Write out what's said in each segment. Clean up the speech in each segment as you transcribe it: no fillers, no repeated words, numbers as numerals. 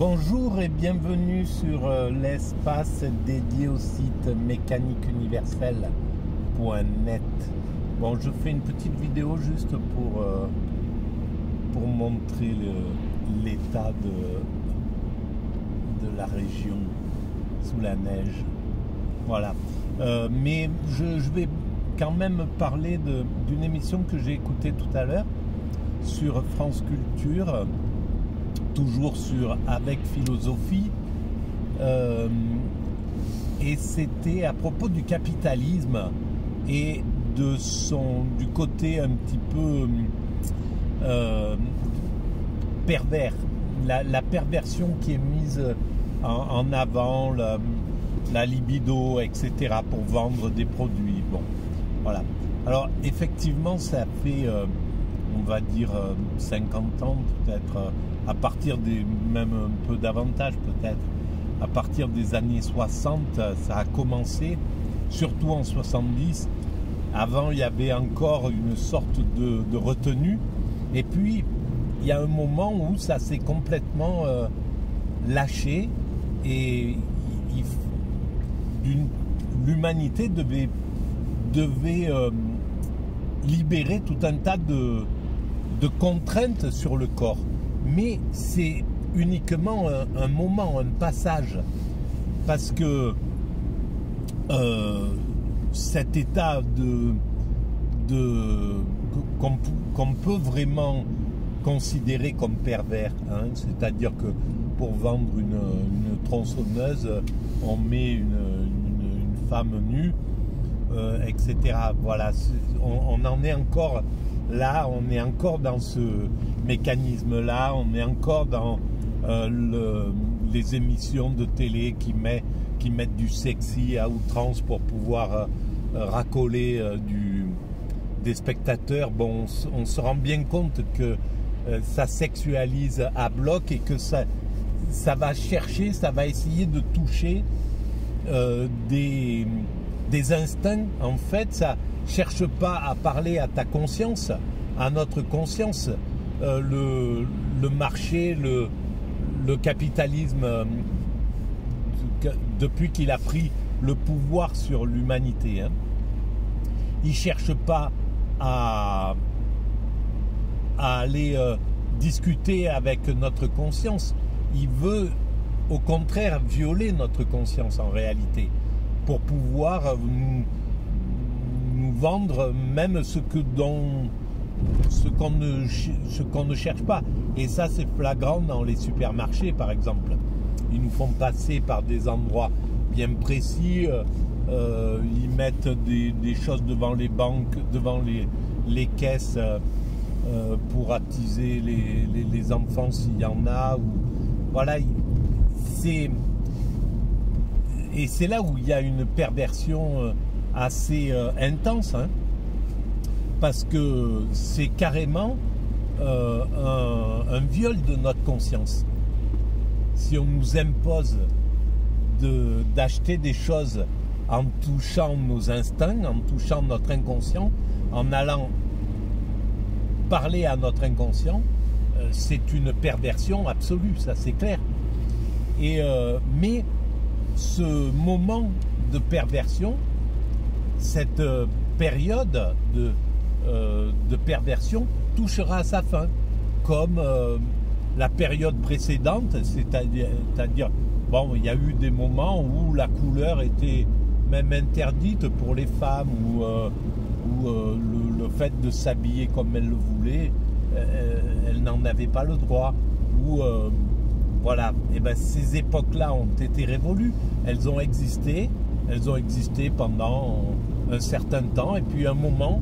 Bonjour et bienvenue sur l'espace dédié au site mécaniqueuniverselle.net. Bon, je fais une petite vidéo juste pour montrer l'état de la région sous la neige. Voilà. Mais je vais quand même parler d'une émission que j'ai écoutée tout à l'heure sur France Culture, toujours sur Avec Philosophie, et c'était à propos du capitalisme et du côté un petit peu pervers, la perversion qui est mise en avant, la libido, etc., pour vendre des produits. Bon, voilà. Alors, effectivement, ça fait, on va dire, 50 ans, peut-être, à partir même un peu davantage, peut-être, à partir des années 60, ça a commencé, surtout en 70. Avant, il y avait encore une sorte de retenue. Et puis, il y a un moment où ça s'est complètement lâché et l'humanité devait libérer tout un tas de contraintes sur le corps. Mais c'est uniquement un moment, un passage. Parce que cet état qu'on peut vraiment considérer comme pervers, hein, c'est-à-dire que pour vendre une tronçonneuse, on met une femme nue, etc. Voilà, on en est encore là, on est encore dans ce mécanisme-là, on est encore dans les émissions de télé qui mettent du sexy à outrance pour pouvoir racoler des spectateurs. Bon, on se rend bien compte que ça sexualise à bloc et que ça va chercher, ça va essayer de toucher des instincts. En fait, ça cherche pas à parler à ta conscience, à notre conscience. Le marché, le capitalisme, depuis qu'il a pris le pouvoir sur l'humanité, hein, il cherche pas à aller discuter avec notre conscience. Il veut au contraire violer notre conscience en réalité pour pouvoir nous vendre même ce qu'on ne cherche pas. Et ça, c'est flagrant dans les supermarchés, par exemple. Ils nous font passer par des endroits bien précis. Ils mettent des choses devant les banques, devant les caisses, pour attiser les enfants s'il y en a. Voilà, et c'est là où il y a une perversion assez intense, hein, parce que c'est carrément un viol de notre conscience. Si on nous impose d'acheter des choses en touchant nos instincts, en touchant notre inconscient, en allant parler à notre inconscient, c'est une perversion absolue, ça c'est clair. Mais ce moment de perversion, cette période de perversion touchera à sa fin, comme la période précédente, c'est-à-dire, bon, il y a eu des moments où la couleur était même interdite pour les femmes, où le fait de s'habiller comme elles le voulaient, elles n'en avaient pas le droit, voilà, et ben ces époques-là ont été révolues, elles ont existé pendant un certain temps, et puis à un moment,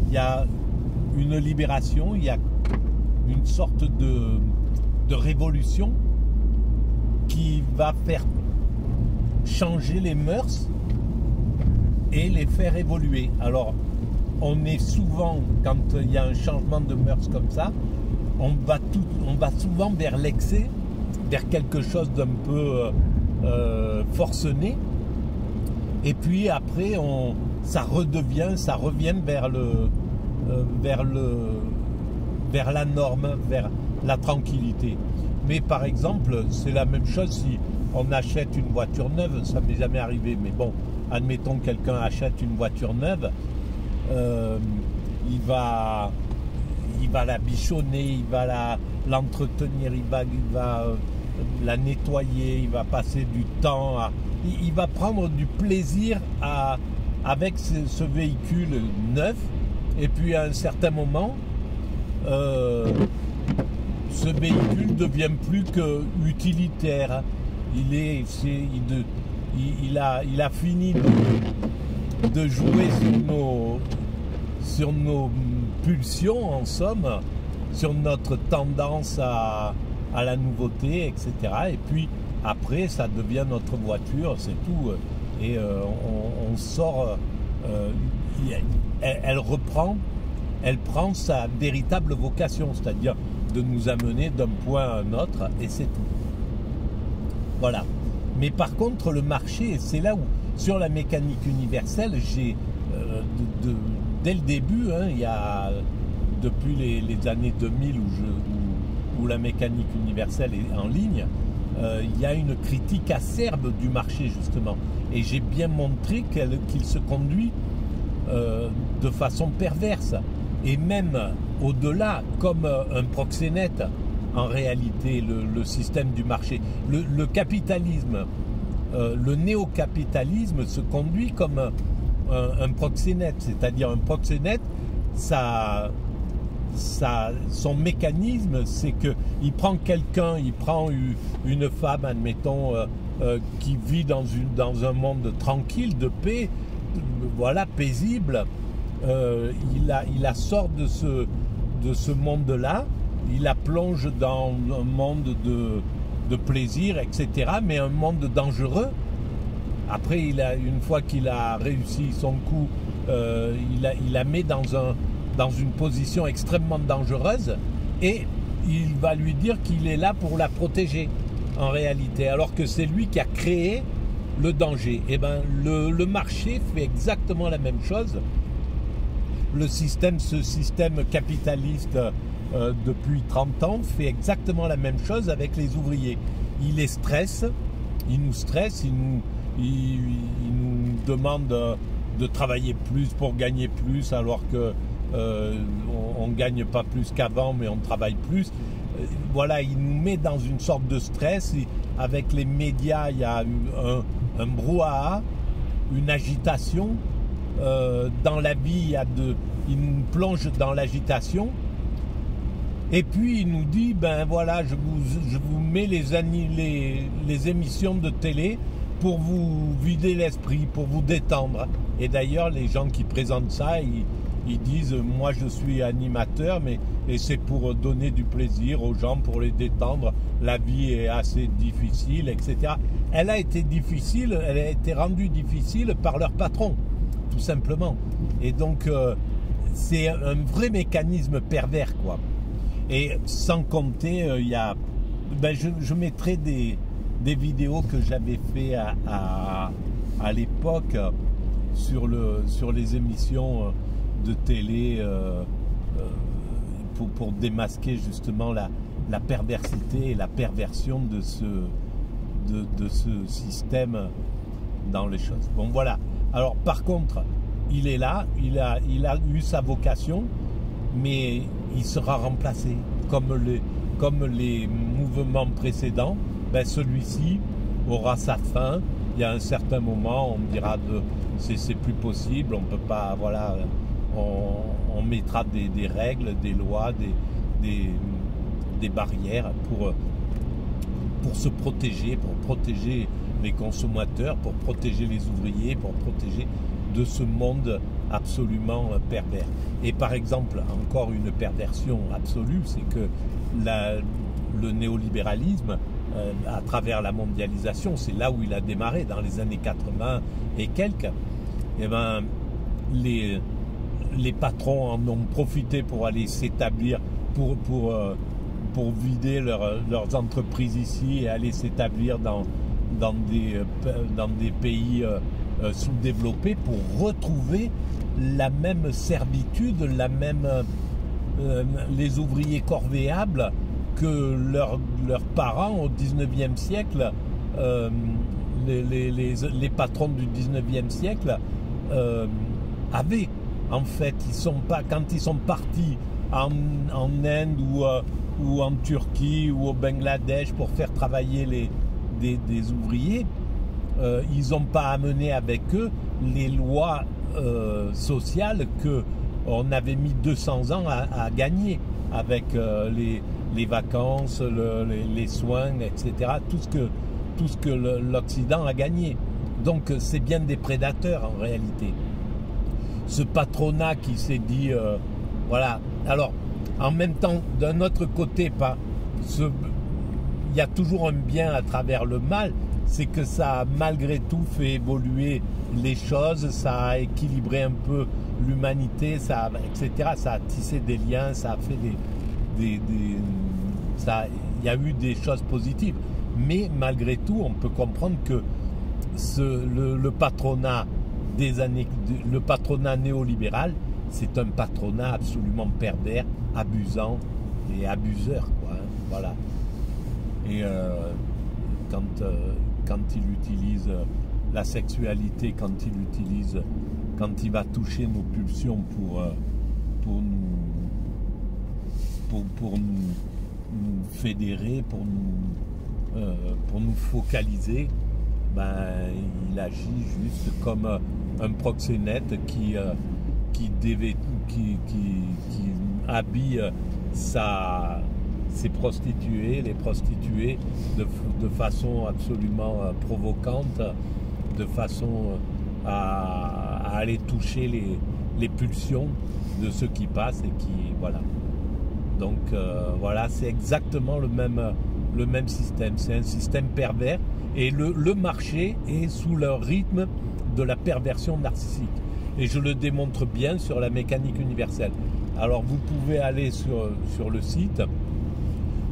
il y a une libération, il y a une sorte de révolution qui va faire changer les mœurs et les faire évoluer. Alors, on est souvent, quand il y a un changement de mœurs comme ça, on va souvent vers l'excès, vers quelque chose d'un peu forcené, et puis après ça revient vers la norme, vers la tranquillité. Mais par exemple, c'est la même chose si on achète une voiture neuve, ça m'est jamais arrivé, mais bon, admettons que quelqu'un achète une voiture neuve, il va la bichonner, il va l'entretenir, il va la nettoyer, il va passer du temps, il va prendre du plaisir avec ce véhicule neuf, et puis à un certain moment, ce véhicule devient plus que utilitaire. Il a fini de jouer sur nos pulsions, en somme, sur notre tendance à la nouveauté, etc. Et puis après, ça devient notre voiture, c'est tout. Et on sort, elle prend sa véritable vocation, c'est-à-dire de nous amener d'un point à un autre, et c'est tout. Voilà. Mais par contre, le marché, c'est là où, sur la mécanique universelle, j'ai, dès le début, il y a, depuis les années 2000 où la mécanique universelle est en ligne, il y a une critique acerbe du marché, justement. Et j'ai bien montré qu'il se conduit de façon perverse. Et même au-delà, comme un proxénète, en réalité, le système du marché. Le capitalisme, le néo-capitalisme se conduit comme un proxénète. C'est-à-dire un proxénète, son mécanisme, c'est qu'il prend quelqu'un, il prend une femme, admettons, qui vit dans un monde tranquille, de paix, voilà, paisible. Il la sort de ce monde-là, il la plonge dans un monde de plaisir, etc., mais un monde dangereux. Après, une fois qu'il a réussi son coup, il la met dans une position extrêmement dangereuse, et il va lui dire qu'il est là pour la protéger, en réalité, alors que c'est lui qui a créé le danger. Et ben, le marché fait exactement la même chose. Ce système capitaliste depuis 30 ans fait exactement la même chose avec les ouvriers. Il les stresse, il nous stresse, il nous demande de travailler plus pour gagner plus, alors que on ne gagne pas plus qu'avant, mais on travaille plus. Voilà, il nous met dans une sorte de stress. Avec les médias, il y a un brouhaha, une agitation. Dans la vie, il nous plonge dans l'agitation. Et puis il nous dit, ben voilà, je vous mets les émissions de télé pour vous vider l'esprit, pour vous détendre. Et d'ailleurs, les gens qui présentent ça, ils disent, moi je suis animateur, et c'est pour donner du plaisir aux gens, pour les détendre. La vie est assez difficile, etc. Elle a été rendue difficile par leur patron, tout simplement. Et donc, c'est un vrai mécanisme pervers, quoi. Et sans compter, je mettrai des vidéos que j'avais fait à l'époque sur les émissions de télé pour démasquer justement la perversité et la perversion de ce système dans les choses. Bon, voilà. Alors, par contre, il est là, il a eu sa vocation, mais il sera remplacé. Comme les mouvements précédents, ben celui-ci aura sa fin. Il y a un certain moment, on dira c'est plus possible, on peut pas, voilà, on mettra des règles, des lois, des barrières pour se protéger, pour protéger les consommateurs, pour protéger les ouvriers, pour protéger de ce monde absolument pervers. Et par exemple, encore une perversion absolue, c'est que le néolibéralisme, à travers la mondialisation, c'est là où il a démarré, dans les années 80 et quelques, et ben, les patrons en ont profité pour aller s'établir, pour vider leurs entreprises ici et aller s'établir dans des pays sous-développés pour retrouver la même servitude, les ouvriers corvéables que leurs parents au 19e siècle, les patrons du 19e siècle avaient. En fait, quand ils sont partis en Inde ou en Turquie ou au Bangladesh pour faire travailler des ouvriers, ils n'ont pas amené avec eux les lois sociales qu'on avait mis 200 ans à gagner, avec les vacances, les soins, etc. Tout ce que l'Occident a gagné. Donc c'est bien des prédateurs en réalité. Ce patronat qui s'est dit, voilà. Alors, en même temps, d'un autre côté, il y a toujours un bien à travers le mal, c'est que ça a malgré tout fait évoluer les choses, ça a équilibré un peu l'humanité, etc. Ça a tissé des liens, ça a fait il y a eu des choses positives. Mais malgré tout, on peut comprendre que le patronat le patronat néolibéral, c'est un patronat absolument pervers, abusant et abuseur, quoi, hein, voilà. Et quand il utilise la sexualité, quand il va toucher nos pulsions pour nous fédérer, pour nous focaliser, il agit juste comme un proxénète qui habille ses prostituées, les prostituées de façon absolument provocante, de façon à aller toucher les pulsions de ceux qui passent et qui, voilà. Donc voilà, c'est exactement le même système. C'est un système pervers et le marché est sous le rythme de la perversion narcissique. Et je le démontre bien sur la mécanique universelle. Alors vous pouvez aller sur le site,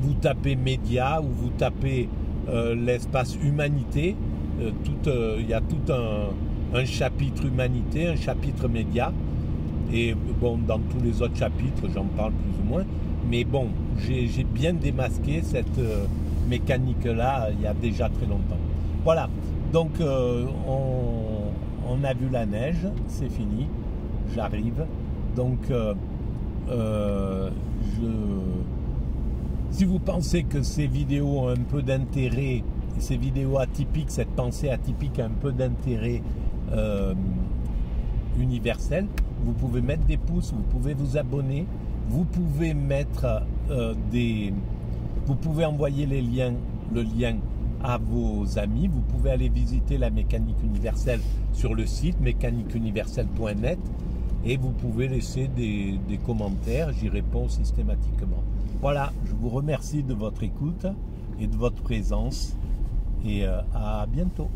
vous tapez médias ou vous tapez l'espace humanité. Il y a tout un chapitre humanité, un chapitre médias. Et bon, dans tous les autres chapitres, j'en parle plus ou moins. Mais bon, j'ai bien démasqué cette mécanique-là il y a déjà très longtemps. Voilà, donc on a vu la neige, c'est fini, j'arrive. Donc, si vous pensez que ces vidéos ont un peu d'intérêt, ces vidéos atypiques, cette pensée atypique a un peu d'intérêt universel, vous pouvez mettre des pouces, vous pouvez vous abonner, vous pouvez mettre vous pouvez envoyer le lien à vos amis, vous pouvez aller visiter la mécanique universelle sur le site mécaniqueuniverselle.net et vous pouvez laisser des commentaires, j'y réponds systématiquement. Voilà, je vous remercie de votre écoute et de votre présence et à bientôt.